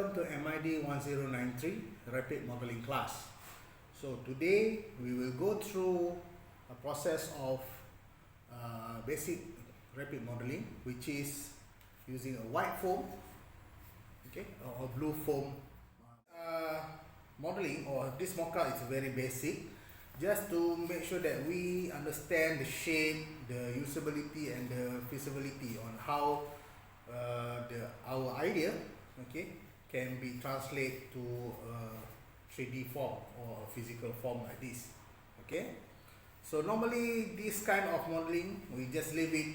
Welcome to MID 1093 Rapid Modeling class. So today we will go through a process of basic rapid modeling, which is using a white foam, okay, or blue foam modeling, or this mockup is very basic, just to make sure that we understand the shape, the usability and the feasibility on how our idea, okay, can be translated to a 3D form or a physical form like this. Okay, so normally this kind of modeling we just leave it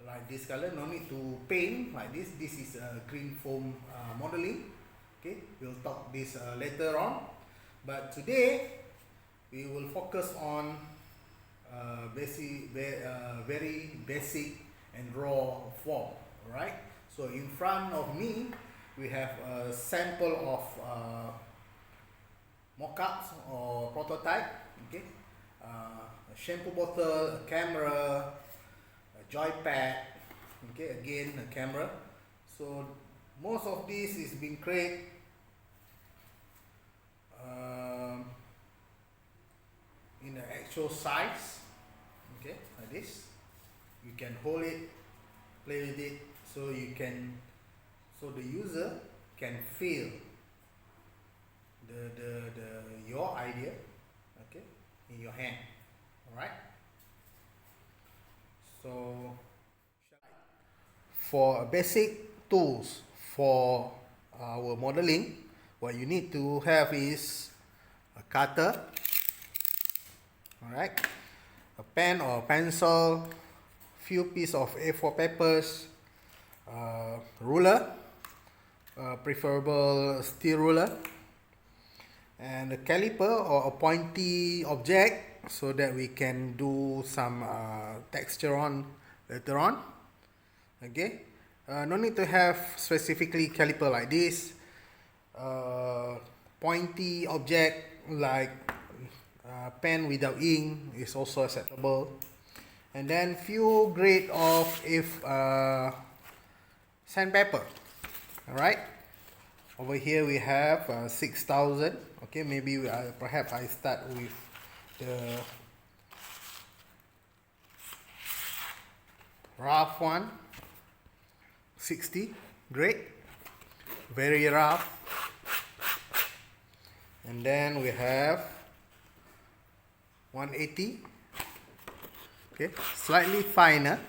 like this color, no need to paint like this. This is a green foam modeling. Okay, we'll talk this later on, but today we will focus on very basic and raw form. Alright, so in front of me we have a sample of mock-ups or prototype. Okay, a shampoo bottle, a camera, a joypad, okay, again a camera. So most of this is being created in the actual size, okay, like this. You can hold it, play with it, so the user can feel your idea, okay, in your hand. All right, so for basic tools for our modeling, what you need to have is a cutter, all right, a pen or pencil, few pieces of A4 papers, ruler, preferable steel ruler, and a caliper or a pointy object so that we can do some texture on later on. Okay, no need to have specifically caliper like this. Pointy object like pen without ink is also acceptable. And then few grade of sandpaper. All right, over here we have 6000. Okay, maybe perhaps I start with the rough one. 60 grade, very rough. And then we have 180, okay, slightly finer.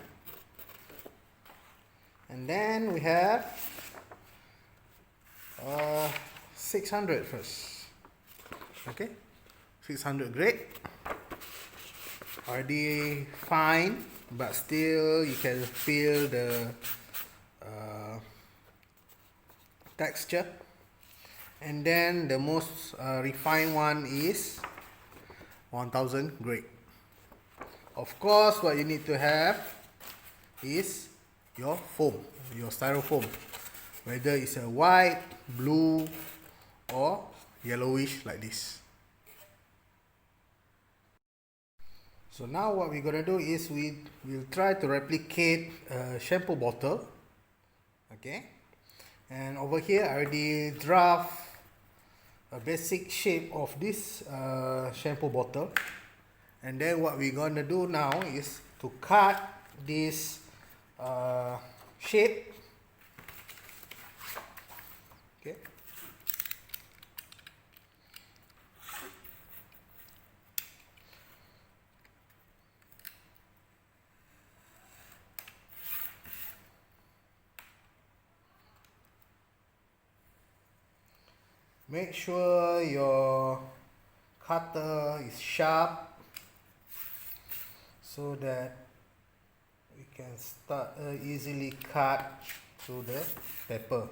And then we have 600 first, okay, 600 grade, already fine, but still you can feel the texture. And then the most refined one is 1000 grade. Of course, what you need to have is your foam, your styrofoam, whether it's a white, blue or yellowish like this. So now what we're gonna do is we'll try to replicate a shampoo bottle. Okay, and over here I already draft a basic shape of this shampoo bottle. And then what we're gonna do now is to cut this shape. Okay, make sure your cutter is sharp so that we can start easily cut through the paper.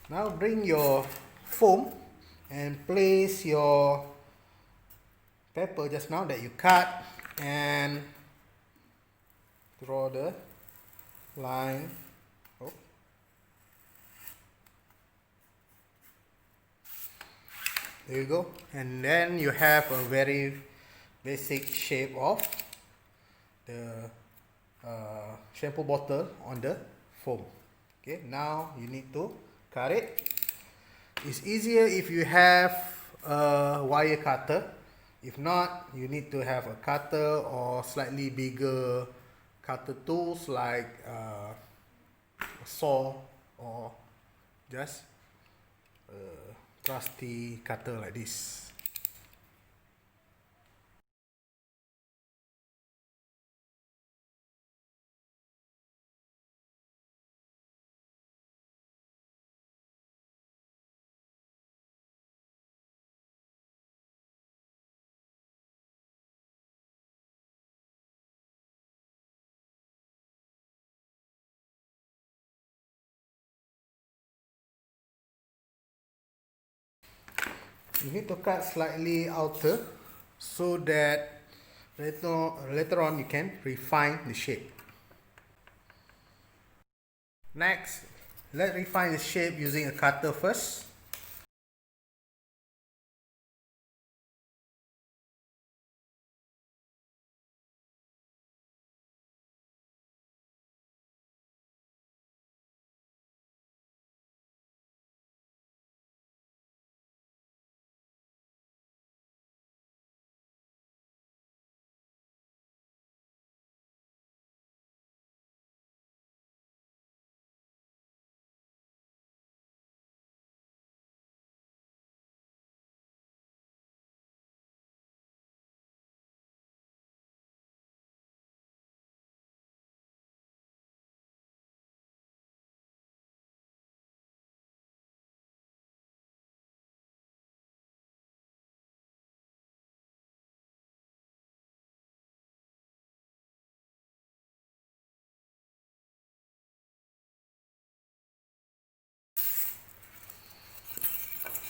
Now bring your foam and place your paper just now that you cut and draw the line. Oh. There you go, and then you have a very basic shape of the shampoo bottle on the foam. Okay, now you need to cut it. It's easier if you have a wire cutter. If not, you need to have a cutter or slightly bigger cutter tools like a saw or just a trusty cutter like this. You need to cut slightly outer so that later on you can refine the shape. Next, let's refine the shape using a cutter first.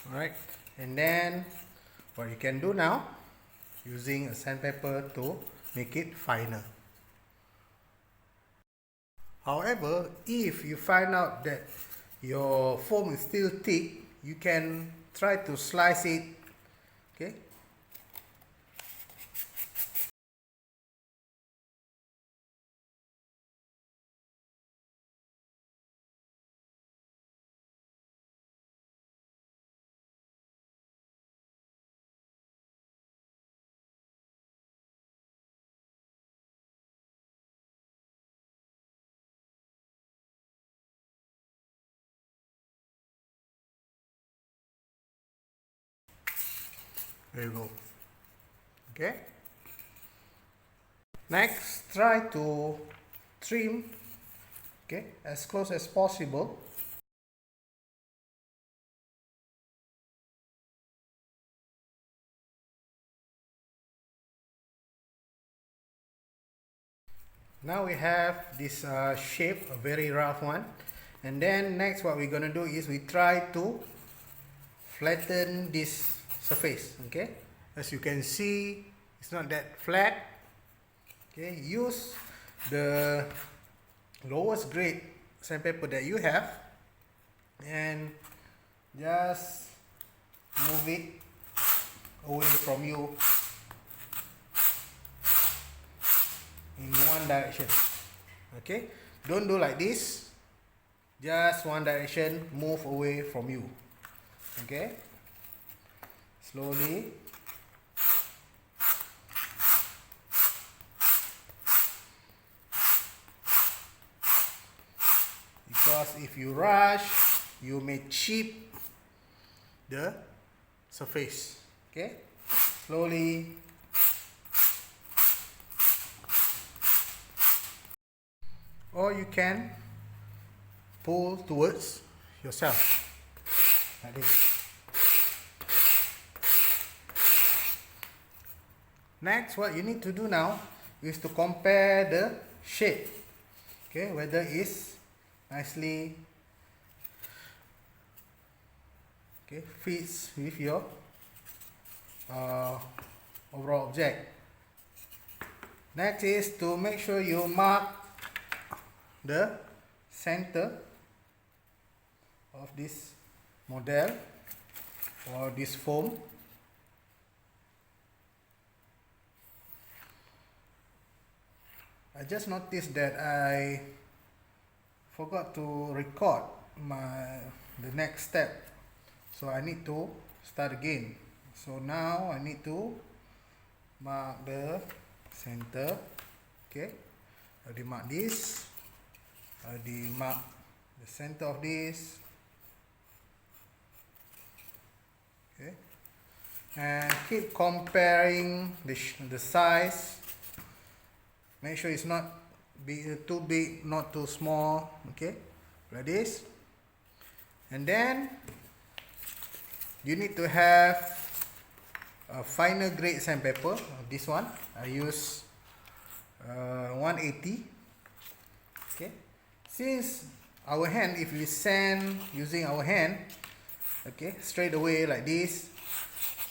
Alright, and then what you can do now, using a sandpaper to make it finer. However, if you find out that your foam is still thick, you can try to slice it. Okay. There you go. Okay. Next, try to trim, okay, as close as possible. Now we have this shape, a very rough one. And then next what we're gonna do is we try to flatten this surface. Okay, as you can see, it's not that flat. Okay, use the lowest grade sandpaper that you have and just move it away from you in one direction. Okay, don't do like this, just one direction, move away from you. Okay, slowly. Because if you rush, you may chip the surface. Okay, slowly. Or you can pull towards yourself like this. Next, what you need to do now is to compare the shape. Okay, whether it's nicely okay, fits with your overall object. Next is to make sure you mark the center of this model or this foam. I just noticed that I forgot to record the next step, so I need to start again. So now I need to mark the center. Okay, I already mark this, I already mark the center of this. Okay, and keep comparing the size. Make sure it's not too big, not too small. Okay, like this. And then you need to have a finer grade sandpaper. This one I use 180. Okay, since our hand, if we sand using our hand, okay, straight away like this,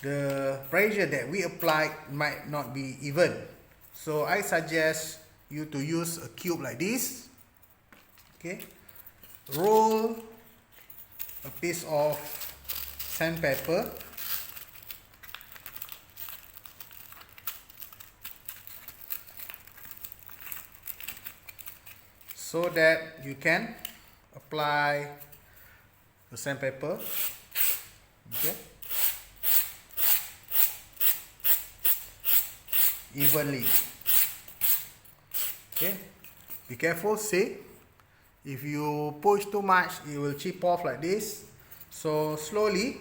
the pressure that we applied might not be even. So I suggest you to use a cube like this. Okay, roll a piece of sandpaper, so that you can apply the sandpaper. Okay, evenly. Okay, be careful. See, if you push too much, it will chip off like this. So slowly.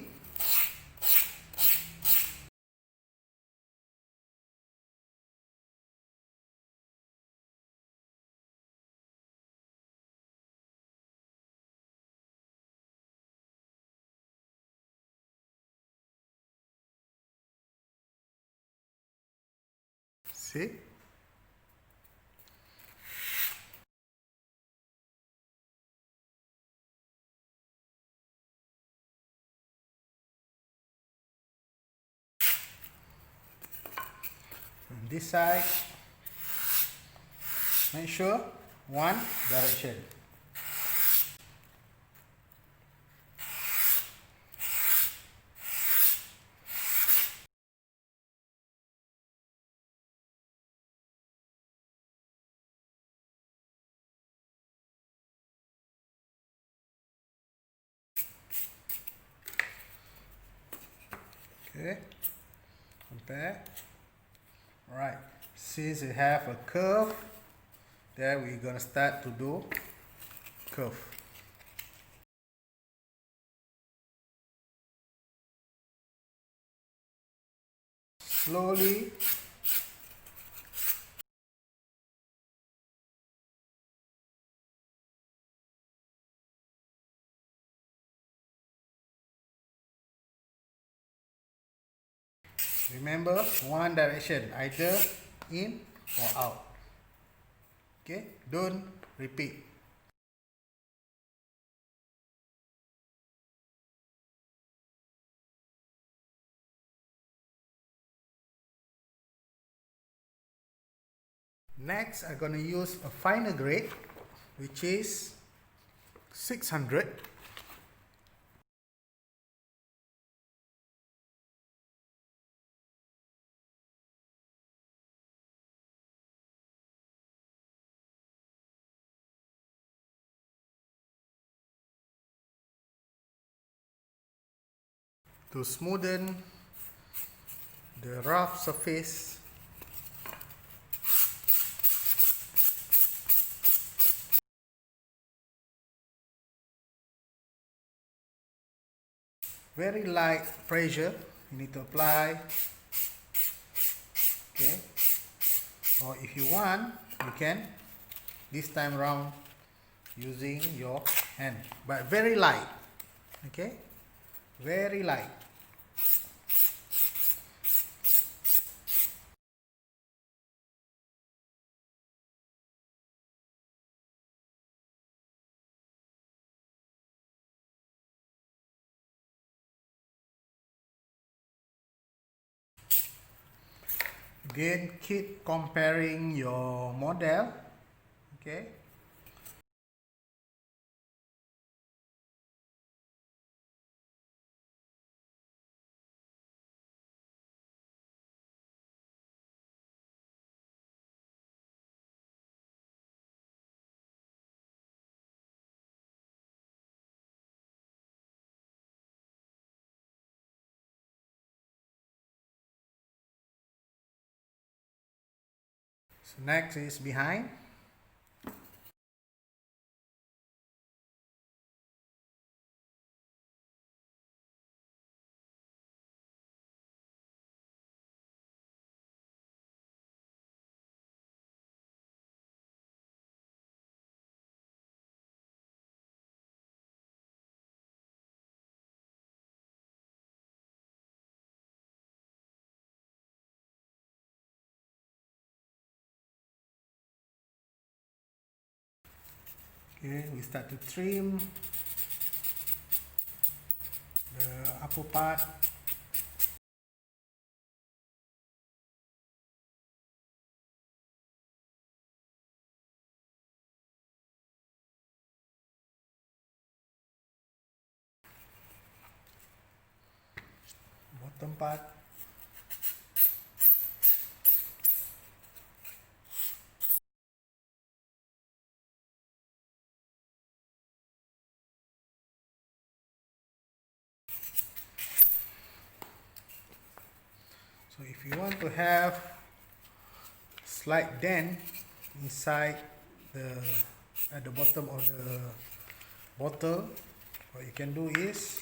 See? On this side, make sure one direction. Okay, compare. Alright, since it have a curve, then we're gonna start to do curve. Slowly. Remember, one direction, either in or out. Okay, don't repeat. Next, I'm going to use a finer grade, which is 600. To smoothen the rough surface. Very light pressure you need to apply. Okay, or if you want, you can this time around using your hand, but very light. Okay, very light. Again, keep comparing your model. Okay. So next is behind. Okay, we start to trim the upper part. Bottom part. So if you want to have slight dent inside at the bottom of the bottle, what you can do is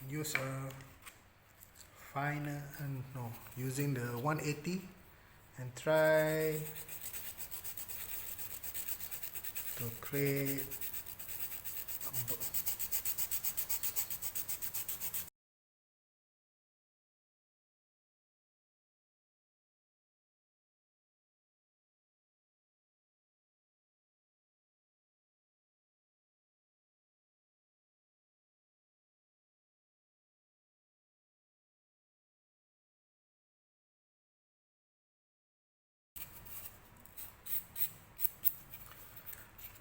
use a finer using the 180 and try to create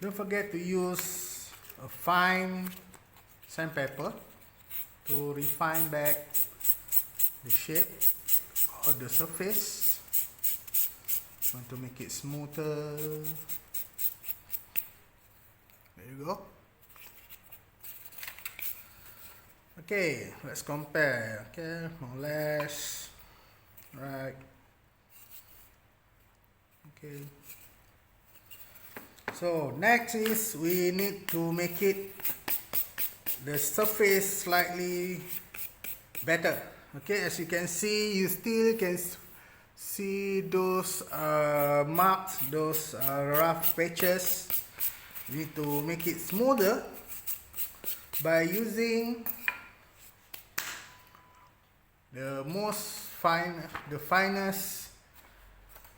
don't forget to use a fine sandpaper to refine back the shape or the surface. Want to make it smoother. There you go. Okay, let's compare. Okay, more or less. Right. Okay. So next is we need to make it the surface slightly better. Okay, as you can see, you still can see those marks, those rough patches. We need to make it smoother by using the finest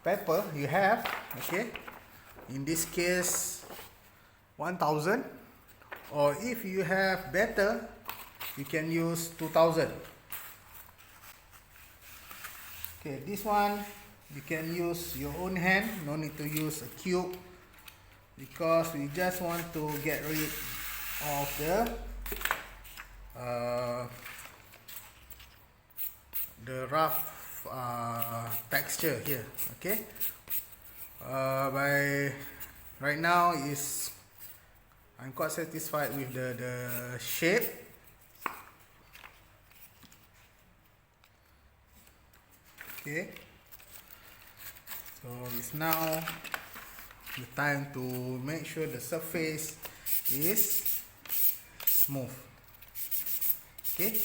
paper you have. Okay. In this case 1000, or if you have better you can use 2000. Okay, this one you can use your own hand, no need to use a cube, because we just want to get rid of the rough texture here. Okay. By right now I'm quite satisfied with the shape. Okay, so it's now the time to make sure the surface is smooth. Okay,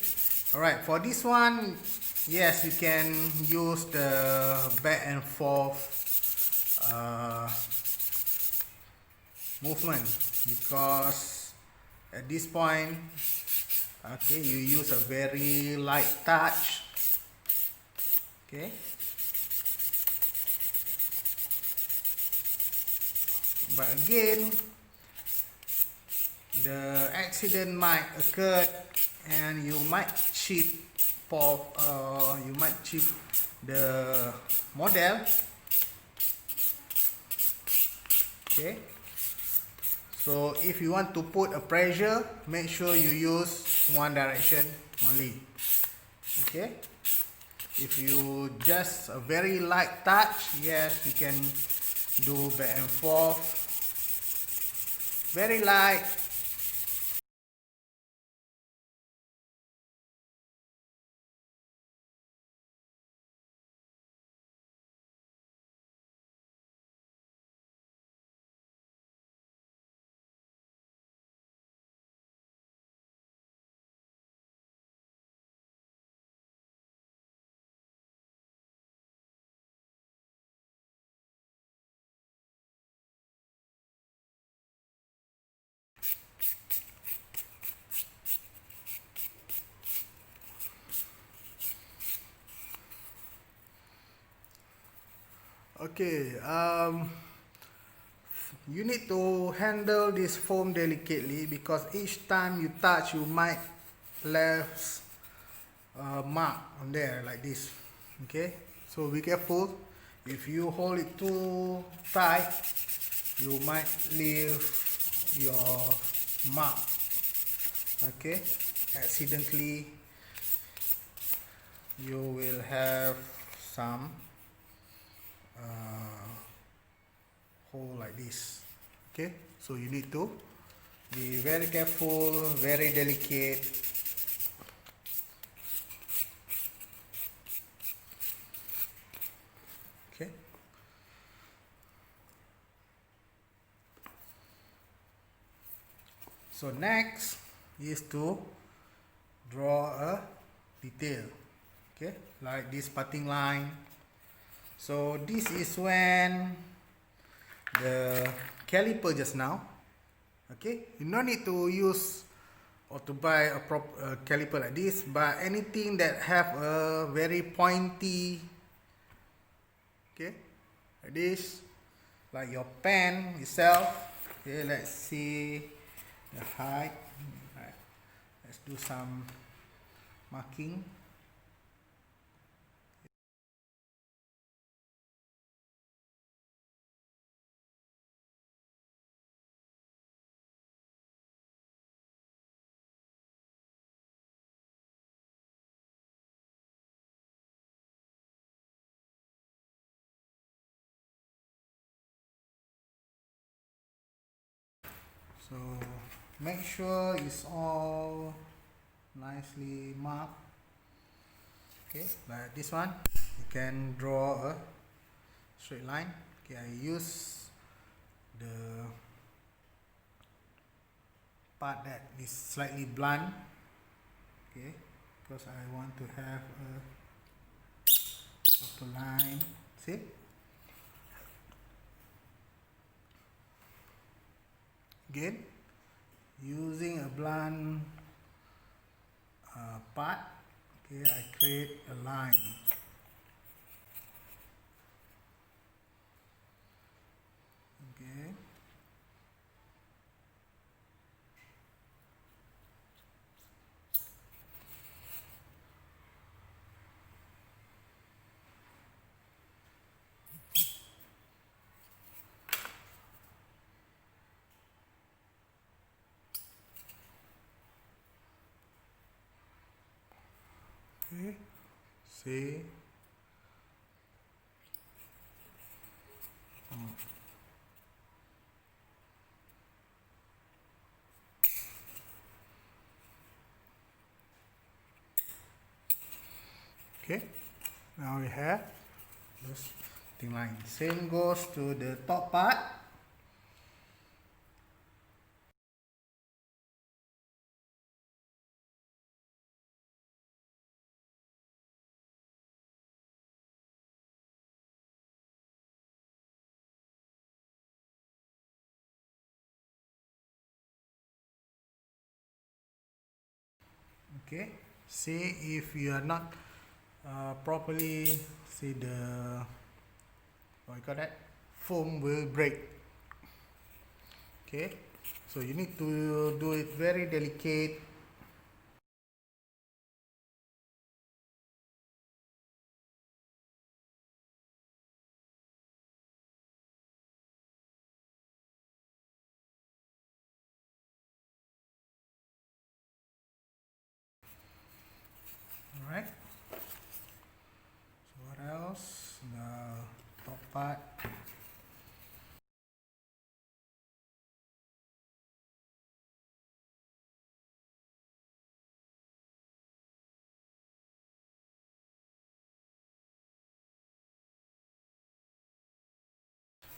alright, for this one, yes, you can use the back and forth movement, because at this point, okay, you use a very light touch. Okay, but again the accident might occur and you might chip fall, you might chip the model. Okay, so if you want to put a pressure, make sure you use one direction only. Okay, if you just a very light touch, yes, you can do back and forth, very light. Okay, you need to handle this foam delicately because each time you touch, you might left a mark on there like this. Okay, so be careful. If you hold it too tight, you might leave your mark. Okay, accidentally, you will have some hole like this. Okay, so you need to be very careful, very delicate. Okay, so next is to draw a detail. Okay, like this parting line. So this is when the caliper just now. Okay, you no need to use or to buy a caliper like this, but anything that have a very pointy, okay, like this, like your pen itself. Okay, let's see the height. Right. Let's do some marking. So make sure it's all nicely marked. Okay, like this one, you can draw a straight line. Okay, I use the part that is slightly blunt. Okay, because I want to have a proper line. See? Again, using a blunt part, okay, I create a line. Okay. Okay. See. Okay, now we have this thing line. Same goes to the top part. Okay, see if you are not properly, see the, what you call that, foam will break. Okay, so you need to do it very delicate.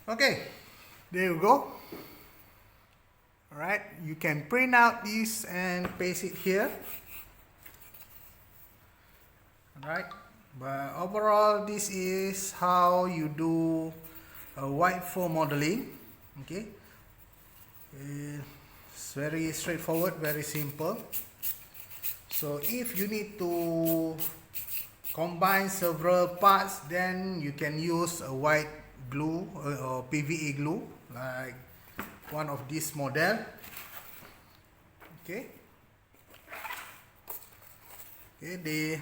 Okay, there you go. Alright, you can print out this and paste it here. Alright, but overall this is how you do a white foam modeling. Okay, it's very straightforward, very simple. So if you need to combine several parts, then you can use a white glue or PVA glue, like one of this model. Okay, this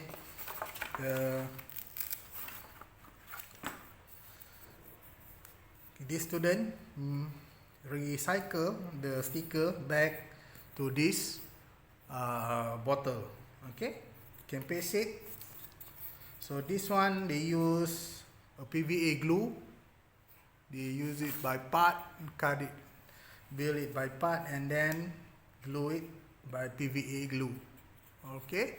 student recycle the sticker back to this bottle. Okay, can paste it. So this one they use a PVA glue. They use it by part, cut it, build it by part, and then glue it by PVA glue. Okay.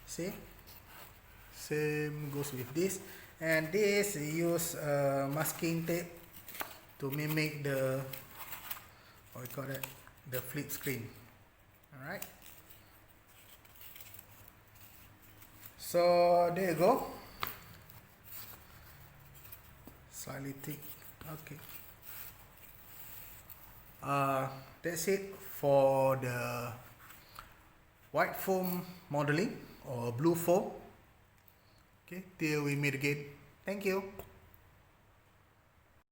See, same goes with this, and this use masking tape to mimic the, what we call it, the flip screen. All right. So there you go. Slightly thick. Okay. That's it for the white foam modeling or blue foam. Okay, till we meet again. Thank you.